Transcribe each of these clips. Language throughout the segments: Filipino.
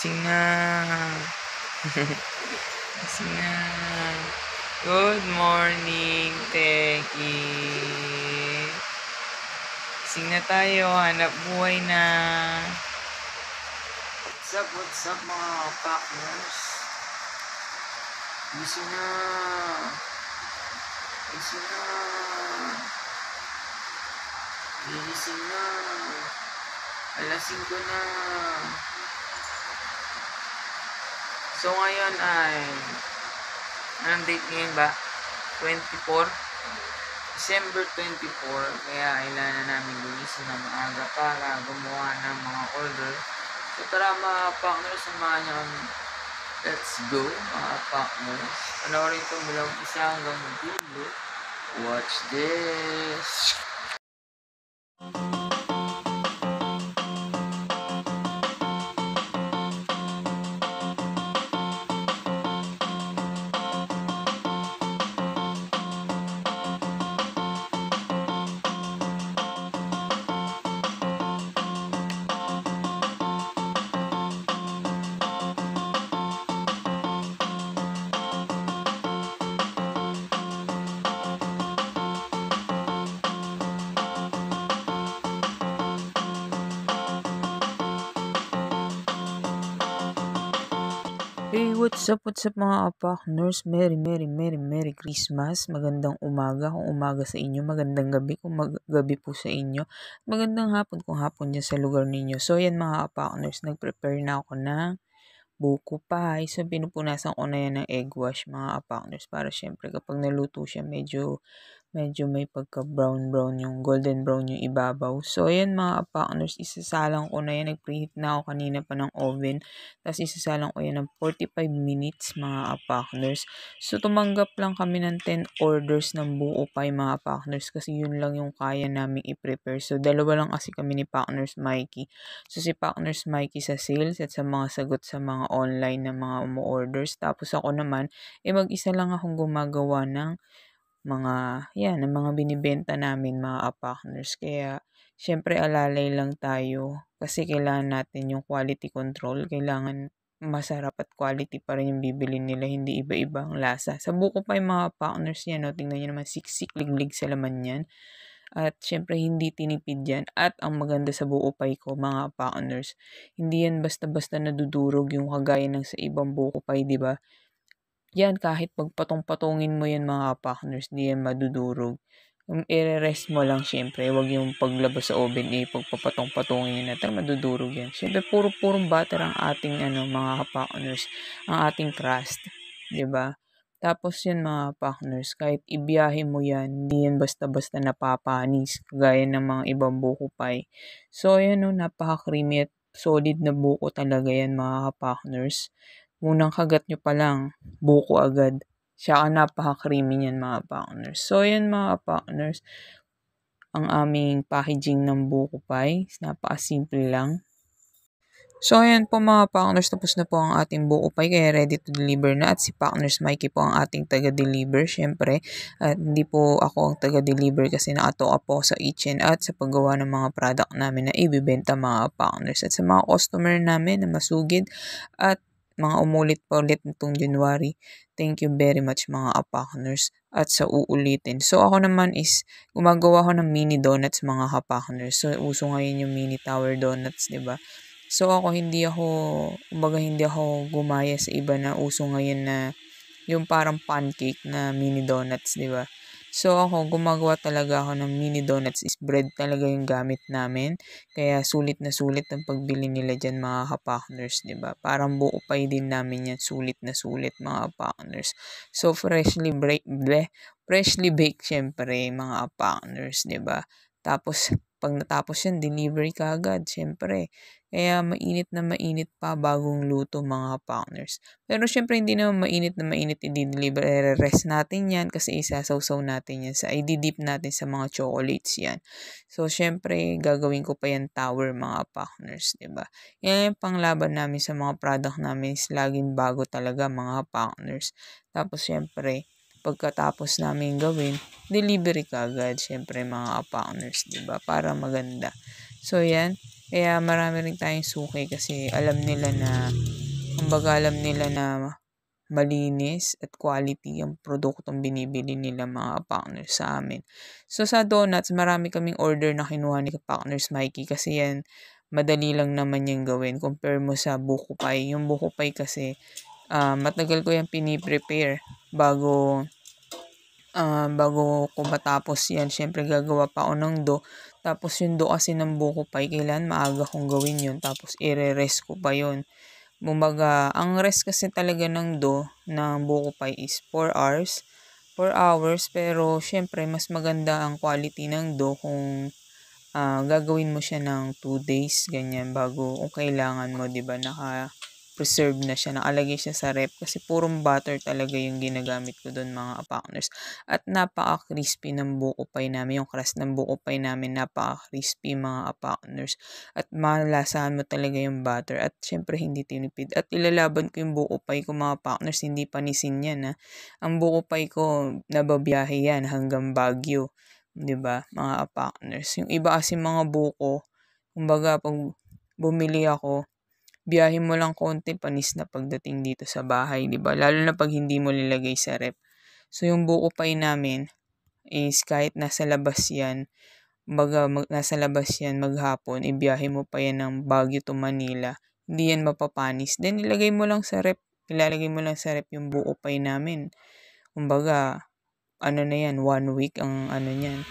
Gising na. Gising na. Good morning, Teki. Gising na tayo. Hanap buhay na. What's up mga partners? Gising na. Gising na. Gising na. Alas 5 na. So ngayon ay anong date ngayon ba? 24? December 24. Kaya kailangan namin gumising na maaga para gumawa ng mga order. So tara mga partners, samahan nyo. Let's go mga partners. Panoorin ito mula isa hanggang dulo. Watch this. Hey, what's up mga partners? Merry Christmas. Magandang umaga kung umaga sa inyo. Magandang gabi kung gabi po sa inyo. Magandang hapon kung hapon dyan sa lugar ninyo. So, yan mga partners, nag-prepare na ako ng buko pie. So, pinupunasan ko na yan ng egg wash mga partners para syempre kapag naluto siya medyo may pagka-brown yung golden brown yung ibabaw. So, ayan mga partners, isasalang ko na yan. Nag-preheat na ako kanina pa ng oven. Tapos isasalang ko yan ng 45 minutes mga partners. So, tumanggap lang kami ng 10 orders ng buko pie mga partners kasi yun lang yung kaya namin i-prepare. So, dalawa lang kasi kami ni Partners Mikey. So, si Partners Mikey sa sales at sa mga sagot sa mga online na mga umu-orders. Tapos ako naman, mag-isa lang akong gumagawa ng ng mga binibenta namin mga partners. Kaya, syempre alalay lang tayo kasi kailangan natin yung quality control. Kailangan masarap at quality pa rin yung bibili nila, hindi iba-iba ang lasa. Sa buko pa yung mga partners yan, no? Tingnan nyo naman, siksik, liglig sa laman yan. At syempre, hindi tinipid yan. At ang maganda sa buko pie ko, mga partners, hindi yan basta-basta nadudurog yung kagaya ng sa ibang buko pie, di ba? Yan, kahit pagpatong-patongin mo yan mga partners, di yan madudurog. I-rest mo lang syempre, wag yung paglabas sa oven, pagpapatong-patongin yun natin, madudurog yan. Syempre, puro-purong butter ang ating mga partners, ang ating crust, di ba? Tapos yan mga partners, kahit ibiyahe mo yan, hindi yan basta-basta napapanis, kagaya ng mga ibang buko pie. So, yan napaka-creamy at solid na buko talaga yan mga partners. Unang kagat nyo pa lang, buko agad. Siya napaka-creamy niyan mga partners. So, yan mga partners, ang aming packaging ng buko pie. Napaka-simple lang. So, ayan po mga partners, tapos na po ang ating buko pie, kaya ready to deliver na. At si Partners Mikey po ang ating taga-deliver, syempre. At hindi po ako ang taga-deliver kasi nakatoka po sa kitchen at sa paggawa ng mga product namin na ibibenta mga partners. At sa mga customer namin na masugid at mga umulit pa ulit nitong January, thank you very much mga partners at sa uulitin. So ako naman is gumagawa ko ng mini donuts mga partners. So uso ngayon yung mini tower donuts, 'di ba? So ako hindi ako gumaya sa iba na uso ngayon na yung parang pancake na mini donuts, 'di ba? So ako gumagawa talaga ako ng mini donuts, is bread talaga yung gamit namin. Kaya sulit na sulit ang pagbili nila diyan mga ka-partners, 'di ba? Parang buo pa din namin yan, sulit na sulit mga partners. So freshly baked syempre mga partners, 'di ba? Tapos pag natapos yan, delivery ka agad, syempre. Kaya mainit na mainit pa bagong luto mga partners. Pero syempre hindi naman mainit na mainit i-deliver. I-rest natin yan kasi isasawsaw natin yan i-dip natin sa mga chocolates yan. So syempre gagawin ko pa yan tower mga partners, 'di ba? Yan yung panglaban namin sa mga product namin, is laging bago talaga mga partners. Tapos syempre pagkatapos namin gawin, delivery ka agad syempre mga partners, 'di ba? Para maganda. So yan. Kaya marami rin tayong suki kasi alam nila na Kumbaga alam nila na malinis at quality ang produktong binibili nila mga partners sa amin. So sa donuts, marami kaming order na kinuha ni Partners Mikey kasi yan, madali lang naman yung gawin compare mo sa buko pie. Yung buko pie kasi, matagal ko yung piniprepare bago ko matapos yan. Syempre gagawa pa ako ng dough. Tapos yung dough kasi ng buko pie, kailan maaga kong gawin yun. Tapos ire-rest ko pa yun. Kumbaga, ang rest kasi talaga ng dough ng buko pie is 4 hours. 4 hours, pero syempre mas maganda ang quality ng dough kung gagawin mo siya ng 2 days, ganyan, bago kung kailangan mo, 'di ba, naka-preserve na siya, nakalagay siya sa rep kasi purong butter talaga yung ginagamit ko doon mga partners. At napaka-crispy ng buko pie namin, yung crust ng buko pie namin, napaka-crispy mga partners. At malasahan mo talaga yung butter at syempre hindi tinipid. At ilalaban ko yung buko pie ko mga partners, hindi panisin yan ha. Ang buko pie ko, nababiyahe yan hanggang Baguio. 'Di ba, mga partners. Yung iba kasi mga buko, kumbaga pag bumili ako, biyahe mo lang konti, panis na pagdating dito sa bahay, 'di ba? Lalo na pag hindi mo nilagay sa rep. So yung buko pie namin is kahit nasa labas 'yan, kumbaga nasa labas 'yan maghapon, ibiyahe mo pa 'yan ng Baguio to Manila, hindi 'yan mapapanis. Then ilalagay mo lang sa rep yung buko pie namin. Kumbaga ano na 'yan, 1 week ang ano niyan,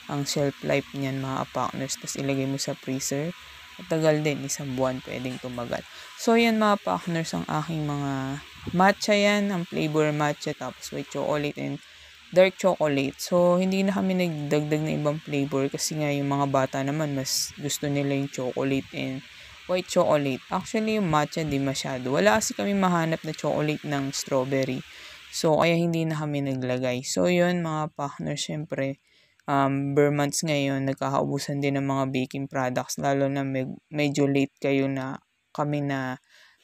ang shelf life niyan mga partners. Tapos ilagay mo sa freezer. Matagal din, 1 buwan pwedeng tumagal. So yan mga partners ang aking mga matcha yan. Ang flavor matcha, tapos white chocolate and dark chocolate. So hindi na kami nagdagdag na ibang flavor kasi nga yung mga bata naman mas gusto nila yung chocolate and white chocolate. Actually yung matcha di masyado. Wala kasi kami mahanap na chocolate ng strawberry. So kaya hindi na kami naglagay. So yun mga partners, syempre bare months ngayon, nagkakaubusan din ng mga baking products, lalo na medyo late kayo na kami na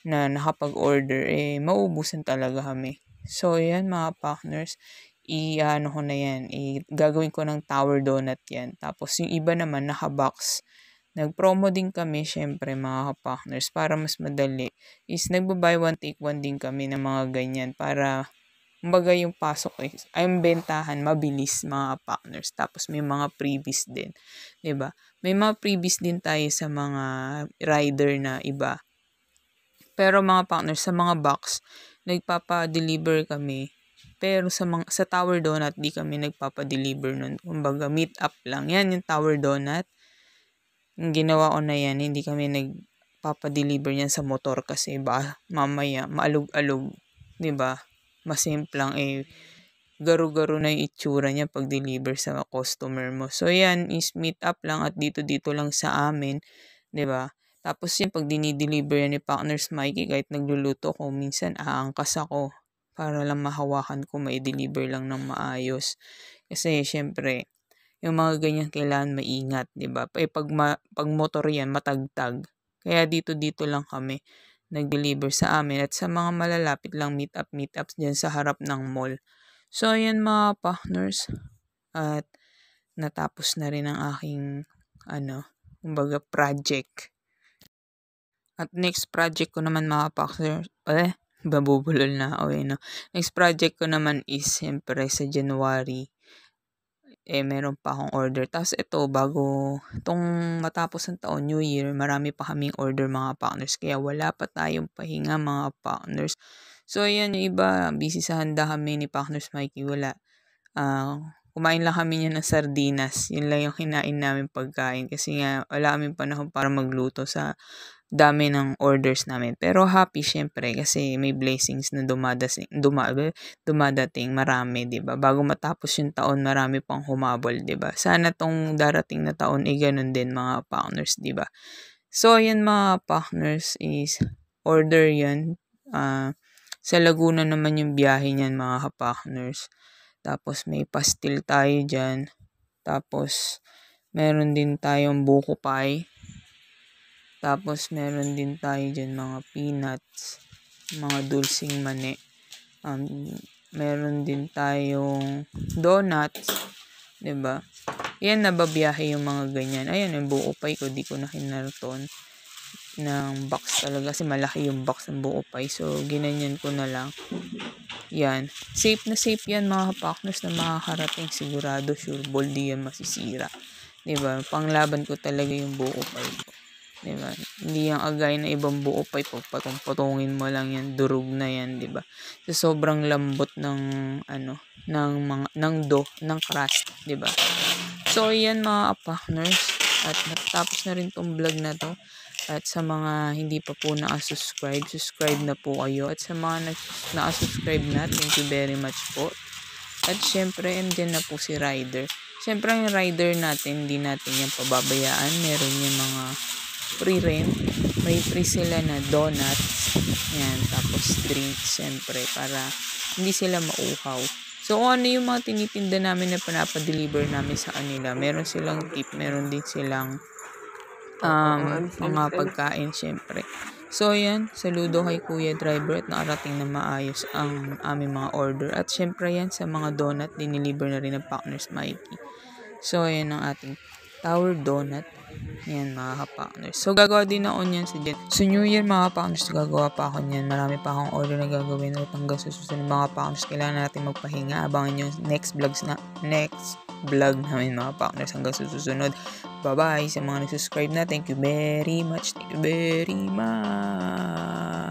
nakapag-order, mauubusan talaga kami. So, yan mga partners, ano ko na yan, gagawin ko ng tower donut yan. Tapos, yung iba naman, naka-box. Nag-promo din kami, syempre mga partners, para mas madali, is nagba-buy one take one din kami ng mga ganyan, para kumbaga yung pasok ay yung bentahan mabilis mga partners. Tapos may mga freebies din, 'di ba? May mga freebies din tayo sa mga rider na iba. Pero mga partners, sa mga box, nagpapa-deliver kami. Pero sa Tower Donut, di kami nagpapa-deliver nun. Kumbaga, meet up lang. Yan yung Tower Donut. Yung ginawa ko na yan, hindi kami nagpapa-deliver yan sa motor kasi ba mamaya maalog-alog, 'di ba? Masimplang garo-garo na yung itsura niya pag deliver sa customer mo. So yan is meet up lang at dito lang sa amin, 'di ba? Tapos yun pag dinideliver yan ni Partners Mikey, kahit nagluluto ko, minsan aangkas ako para lang mahawakan ko, mai-deliver lang ng maayos. Kasi syempre, yung mga ganyan kailangan maingat, 'di ba? Pag motor yan matagtag. Kaya dito lang kami nag-deliver sa amin at sa mga malalapit lang meetups dyan sa harap ng mall. So, ayan mga partners. At natapos na rin ang aking, kumbaga project. At next project ko naman mga partners, babubulol na ako no? Next project ko naman is, siyempre sa January, meron pa akong order. Tapos ito, bago itong matapos ng taon, New Year, marami pa kaming order mga partners. Kaya wala pa tayong pahinga mga partners. So, ayan, yung iba, busy sa handa kami ni Partners Mikey, wala. Kumain lang kami niya ng sardinas. Yun lang yung kinain namin pagkain. Kasi nga, wala kaming panahon para magluto sa dami ng orders namin. Pero happy syempre kasi may blessings na dumadating marami, 'di ba? Bago matapos yung taon, marami pang humabol, 'di ba? Sana tong darating na taon ay ganun din mga partners, 'di ba? So, yan mga partners is order yan. Sa Laguna naman yung biyahe niyan mga partners. Tapos may pastil tayo diyan. Tapos meron din tayong buko pie. Tapos, meron din tayo dyan mga peanuts, mga dulsing mani. Meron din tayong donuts, 'di ba? Yan, nababiyahe yung mga ganyan. Ayan, yung buko pie ko, di ko na kinarton. ng box talaga kasi malaki yung box ng buo pie. So, ginanyan ko na lang. Yan. Safe na safe yan mga kapakners na makakarating. Sigurado, sure ball, di yan masisira. Diba? Panglaban ko talaga yung buo pie ko. Diba? Hindi yung agay na ibang buo pie. Patong-patongin mo lang yan. Durog na yan. Diba? So, sobrang lambot ng ng crust. Diba? So, yan mga kapakners. At natapos na rin tong vlog na to. At sa mga hindi pa po subscribe na po kayo. At sa mga na-subscribe na, thank you very much po. At syempre, andyan na po si Rider. Syempre, ang Rider natin, hindi natin yan pababayaan. Meron yung mga free rin. May free sila na donuts. Yan, tapos drinks, syempre, para hindi sila mauhaw. So, ano yung mga tinitinda namin na panapadeliver namin sa kanila? Meron silang tip, meron din silang mga pagkain syempre. So yan, saludo kay Kuya Driver at nakarating na maayos ang aming mga order. At syempre yan sa mga donut, diniliver na rin ng Partners Mikey. So yan ang ating Tower Donut. Yan mga kapakners. So gagawa din ako niyan sa Jen. So New Year mga kapakners, gagawa pa ako niyan. Marami pa akong order na gagawin. At hanggang sa susunod mga kapakners, kailangan natin magpahinga. Abangan nyo next vlog namin mga partners hanggang sa susunod. Bye-bye sa mga nag-subscribe na. Thank you very much. Thank you very much.